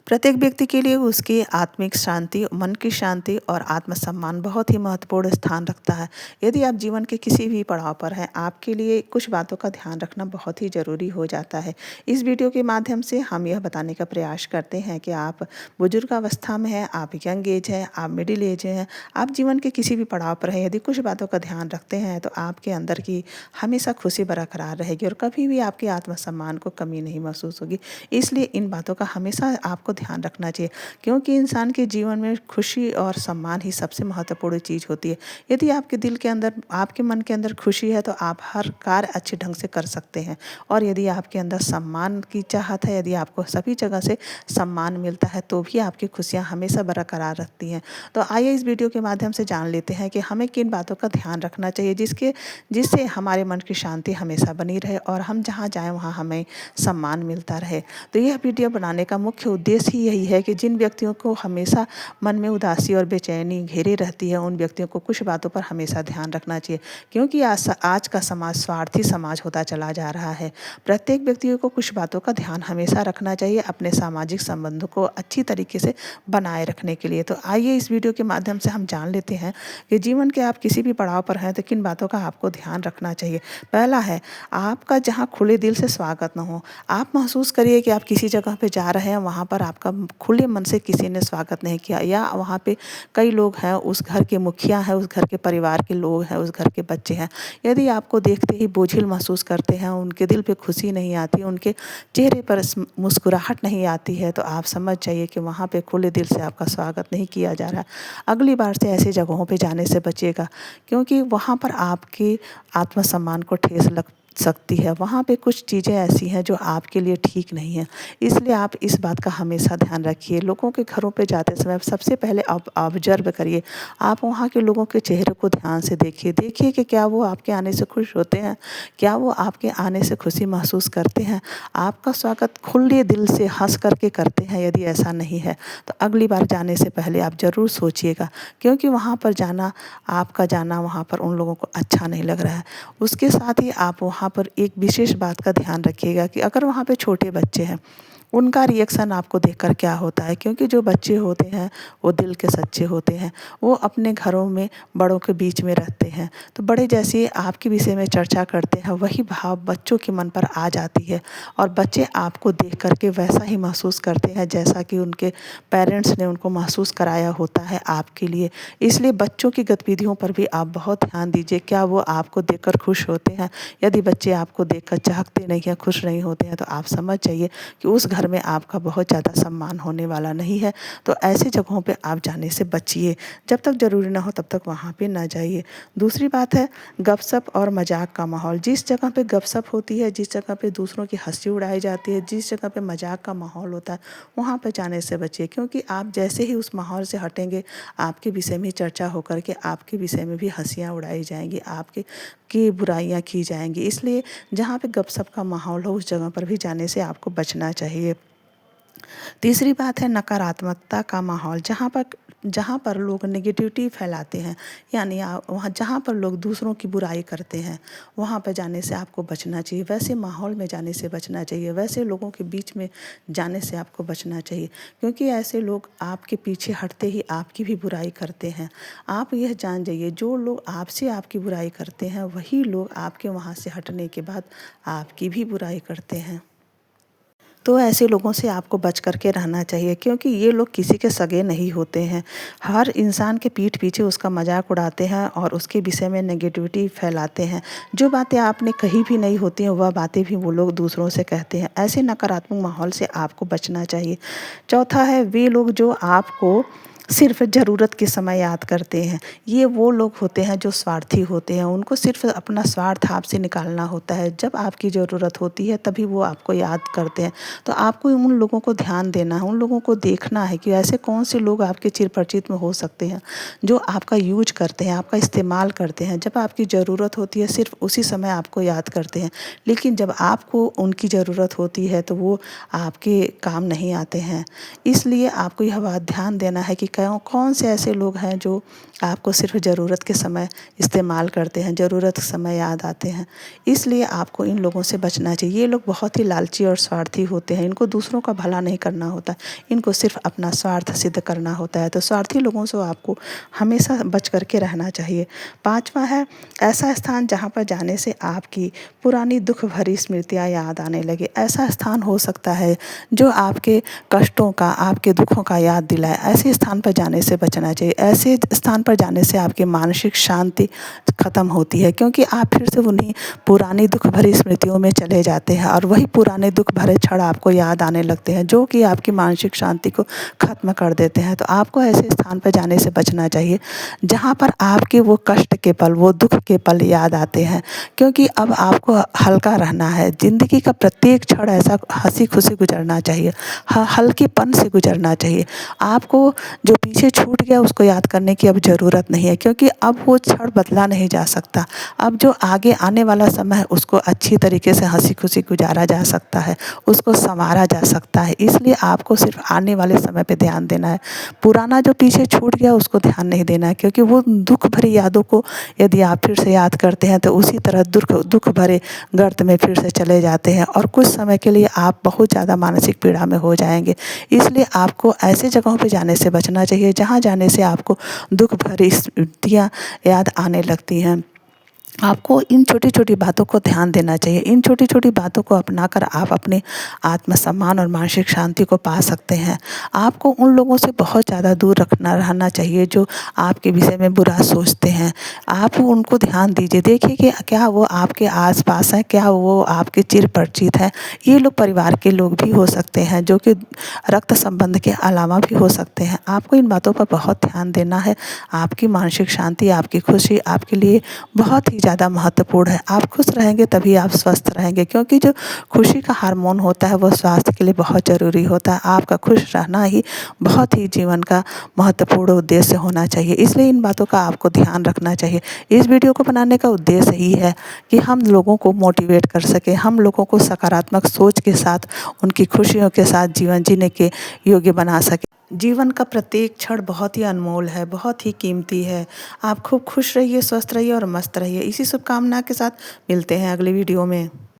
प्रत्येक व्यक्ति के लिए उसकी आत्मिक शांति, मन की शांति और आत्मसम्मान बहुत ही महत्वपूर्ण स्थान रखता है। यदि आप जीवन के किसी भी पड़ाव पर हैं, आपके लिए कुछ बातों का ध्यान रखना बहुत ही ज़रूरी हो जाता है। इस वीडियो के माध्यम से हम यह बताने का प्रयास करते हैं कि आप बुजुर्ग अवस्था में हैं, आप यंग एज हैं, आप मिडिल एज हैं, आप जीवन के किसी भी पड़ाव पर हैं, यदि कुछ बातों का ध्यान रखते हैं तो आपके अंदर की हमेशा खुशी बरकरार रहेगी और कभी भी आपके आत्मसम्मान को कमी नहीं महसूस होगी। इसलिए इन बातों का हमेशा आपको ध्यान रखना चाहिए, क्योंकि इंसान के जीवन में खुशी और सम्मान ही सबसे महत्वपूर्ण चीज़ होती है। यदि आपके दिल के अंदर, आपके मन के अंदर खुशी है तो आप हर कार्य अच्छे ढंग से कर सकते हैं। और यदि आपके अंदर सम्मान की चाहत है, यदि आपको सभी जगह से सम्मान मिलता है तो भी आपकी खुशियाँ हमेशा बरकरार रहती हैं। तो आइए इस वीडियो के माध्यम से जान लेते हैं कि हमें किन बातों का ध्यान रखना चाहिए जिससे हमारे मन की शांति हमेशा बनी रहे और हम जहाँ जाएँ वहाँ हमें सम्मान मिलता रहे। तो यह वीडियो बनाने का मुख्य उद्देश्य ही यही है कि जिन व्यक्तियों को हमेशा मन में उदासी और बेचैनी घेरे रहती है, उन व्यक्तियों को कुछ बातों पर हमेशा ध्यान रखना चाहिए, क्योंकि आज का समाज स्वार्थी समाज होता चला जा रहा है। प्रत्येक व्यक्ति को कुछ बातों का ध्यान हमेशा रखना चाहिए अपने सामाजिक संबंधों को अच्छी तरीके से बनाए रखने के लिए। तो आइए इस वीडियो के माध्यम से हम जान लेते हैं कि जीवन के आप किसी भी पड़ाव पर हैं तो किन बातों का आपको ध्यान रखना चाहिए। पहला है, आपका जहाँ खुले दिल से स्वागत न हो। आप महसूस करिए कि आप किसी जगह पे जा रहे हैं, वहाँ पर आपका खुले मन से किसी ने स्वागत नहीं किया, या वहाँ पे कई लोग हैं, उस घर के मुखिया हैं, उस घर के परिवार के लोग हैं, उस घर के बच्चे हैं। यदि आपको देखते ही बोझिल महसूस करते हैं, उनके दिल पे खुशी नहीं आती, उनके चेहरे पर मुस्कुराहट नहीं आती है, तो आप समझ जाइए कि वहाँ पे खुले दिल से आपका स्वागत नहीं किया जा रहा है। अगली बार से ऐसी जगहों पे जाने से बचिएगा, क्योंकि वहाँ पर आपके आत्मसम्मान को ठेस लग सकती है। वहाँ पे कुछ चीज़ें ऐसी हैं जो आपके लिए ठीक नहीं है। इसलिए आप इस बात का हमेशा ध्यान रखिए। लोगों के घरों पे जाते समय सबसे पहले आप ऑब्जर्व करिए। आप वहाँ के लोगों के चेहरे को ध्यान से देखिए कि क्या वो आपके आने से खुश होते हैं, क्या वो आपके आने से खुशी महसूस करते हैं, आपका स्वागत खुले दिल से हंस करके करते हैं। यदि ऐसा नहीं है तो अगली बार जाने से पहले आप ज़रूर सोचिएगा, क्योंकि वहाँ पर जाना, आपका जाना वहाँ पर उन लोगों को अच्छा नहीं लग रहा है। उसके साथ ही आप वहाँ पर एक विशेष बात का ध्यान रखिएगा कि अगर वहाँ पे छोटे बच्चे हैं, उनका रिएक्शन आपको देखकर क्या होता है, क्योंकि जो बच्चे होते हैं वो दिल के सच्चे होते हैं। वो अपने घरों में बड़ों के बीच में रहते हैं, तो बड़े जैसे आपके विषय में चर्चा करते हैं, वही भाव बच्चों के मन पर आ जाती है और बच्चे आपको देख करके वैसा ही महसूस करते हैं जैसा कि उनके पेरेंट्स ने उनको महसूस कराया होता है आपके लिए। इसलिए बच्चों की गतिविधियों पर भी आप बहुत ध्यान दीजिए, क्या वो आपको देखकर खुश होते हैं। यदि बच्चे आपको देखकर चाहते नहीं हैं, खुश नहीं होते हैं, तो आप समझ जाइए कि उस घर में आपका बहुत ज़्यादा सम्मान होने वाला नहीं है। तो ऐसी जगहों पे आप जाने से बचिए। जब तक ज़रूरी ना हो तब तक वहाँ पे ना जाइए। दूसरी बात है, गपशप और मजाक का माहौल। जिस जगह पे गपशप होती है, जिस जगह पे दूसरों की हंसी उड़ाई जाती है, जिस जगह पे मजाक का माहौल होता है, वहाँ पे जाने से बचिए, क्योंकि आप जैसे ही उस माहौल से हटेंगे, आपके विषय में चर्चा होकर के आपके विषय में भी हंसियाँ उड़ाई जाएंगी, आपके की बुराइयां की जाएंगी। इसलिए जहाँ पे गपशप का माहौल हो उस जगह पर भी जाने से आपको बचना चाहिए। तीसरी बात है नकारात्मकता का माहौल। जहाँ पर लोग नेगेटिविटी फैलाते हैं, यानी वहाँ जहाँ पर लोग दूसरों की बुराई करते हैं, वहाँ पर जाने से आपको बचना चाहिए। वैसे माहौल में जाने से बचना चाहिए, वैसे लोगों के बीच में जाने से आपको बचना चाहिए, क्योंकि ऐसे लोग आपके पीछे हटते ही आपकी भी बुराई करते हैं। आप यह जान जाइए, जो लोग आपसे आपकी बुराई करते हैं वही लोग आपके वहाँ से हटने के बाद आपकी भी बुराई करते हैं। तो ऐसे लोगों से आपको बच करके रहना चाहिए, क्योंकि ये लोग किसी के सगे नहीं होते हैं। हर इंसान के पीठ पीछे उसका मजाक उड़ाते हैं और उसके विषय में नेगेटिविटी फैलाते हैं। जो बातें आपने कही भी नहीं होती हैं वह बातें भी वो लोग दूसरों से कहते हैं। ऐसे नकारात्मक माहौल से आपको बचना चाहिए। चौथा है, वे लोग जो आपको सिर्फ ज़रूरत के समय याद करते हैं। ये वो लोग होते हैं जो स्वार्थी होते हैं, उनको सिर्फ अपना स्वार्थ आपसे निकालना होता है। जब आपकी ज़रूरत होती है तभी वो आपको याद करते हैं। तो आपको उन लोगों को ध्यान देना है, उन लोगों को देखना है कि ऐसे कौन से लोग आपके चिरपरिचित में हो सकते हैं जो आपका यूज करते हैं, आपका इस्तेमाल करते हैं। जब आपकी ज़रूरत होती है सिर्फ उसी समय आपको याद करते हैं, लेकिन जब आपको उनकी ज़रूरत होती है तो वो आपके काम नहीं आते हैं। इसलिए आपको यह बात ध्यान देना है कि कौन से ऐसे लोग हैं जो आपको सिर्फ़ ज़रूरत के समय इस्तेमाल करते हैं, ज़रूरत के समय याद आते हैं। इसलिए आपको इन लोगों से बचना चाहिए। ये लोग बहुत ही लालची और स्वार्थी होते हैं। इनको दूसरों का भला नहीं करना होता, इनको सिर्फ़ अपना स्वार्थ सिद्ध करना होता है। तो स्वार्थी लोगों से आपको हमेशा बच कर के रहना चाहिए। 5वां है ऐसा स्थान जहाँ पर जाने से आपकी पुरानी दुःख भरी स्मृतियाँ याद आने लगे। ऐसा स्थान हो सकता है जो आपके कष्टों का, आपके दुखों का याद दिलाए। ऐसे स्थान पर जाने से बचना चाहिए। ऐसे स्थान पर जाने से आपकी मानसिक शांति ख़त्म होती है, क्योंकि आप फिर से उन्हीं पुरानी दुःख भरी स्मृतियों में चले जाते हैं और वही पुराने दुःख भरे क्षण आपको याद आने लगते हैं, जो कि आपकी मानसिक शांति को ख़त्म कर देते हैं। तो आपको ऐसे स्थान पर जाने से बचना चाहिए जहाँ पर आपके वो कष्ट के पल, वो दुःख के पल याद आते हैं, क्योंकि अब आपको हल्का रहना है। ज़िंदगी का प्रत्येक क्षण ऐसा हँसी खुशी गुजरना चाहिए, हल्केपन से गुजरना चाहिए। आपको जो पीछे छूट गया उसको याद करने की अब ज़रूरत नहीं है, क्योंकि अब वो क्षण बदला नहीं जा सकता। अब जो आगे आने वाला समय है उसको अच्छी तरीके से हँसी खुशी गुजारा जा सकता है, उसको सँवारा जा सकता है। इसलिए आपको सिर्फ़ आने वाले समय पे ध्यान देना है। पुराना जो पीछे छूट गया उसको ध्यान नहीं देना है, क्योंकि वो दुःख भरी यादों को यदि आप फिर से याद करते हैं तो उसी तरह दुःख भरे गर्त में फिर से चले जाते हैं और कुछ समय के लिए आप बहुत ज़्यादा मानसिक पीड़ा में हो जाएँगे। इसलिए आपको ऐसी जगहों पे जाने से बचना चाहिए जहाँ जाने से आपको दुःख भरी स्मृतियाँ याद आने लगती हैं। आपको इन छोटी-छोटी बातों को ध्यान देना चाहिए। इन छोटी-छोटी बातों को अपनाकर आप अपने आत्मसम्मान और मानसिक शांति को पा सकते हैं। आपको उन लोगों से बहुत ज़्यादा दूर रहना चाहिए जो आपके विषय में बुरा सोचते हैं। आप उनको ध्यान दीजिए, देखिए कि क्या वो आपके आस-पास हैं, क्या वो आपके चिर-परिचित हैं। ये लोग परिवार के लोग भी हो सकते हैं, जो कि रक्त संबंध के अलावा भी हो सकते हैं। आपको इन बातों पर बहुत ध्यान देना है। आपकी मानसिक शांति, आपकी खुशी आपके लिए बहुत ही ज़्यादा महत्वपूर्ण है। आप खुश रहेंगे तभी आप स्वस्थ रहेंगे, क्योंकि जो खुशी का हार्मोन होता है वो स्वास्थ्य के लिए बहुत ज़रूरी होता है। आपका खुश रहना ही बहुत ही जीवन का महत्वपूर्ण उद्देश्य होना चाहिए। इसलिए इन बातों का आपको ध्यान रखना चाहिए। इस वीडियो को बनाने का उद्देश्य यही है कि हम लोगों को मोटिवेट कर सकें, हम लोगों को सकारात्मक सोच के साथ, उनकी खुशियों के साथ जीवन जीने के योग्य बना सकें। जीवन का प्रत्येक क्षण बहुत ही अनमोल है, बहुत ही कीमती है। आप खूब खुश रहिए, स्वस्थ रहिए और मस्त रहिए। इसी शुभकामना के साथ मिलते हैं अगली वीडियो में।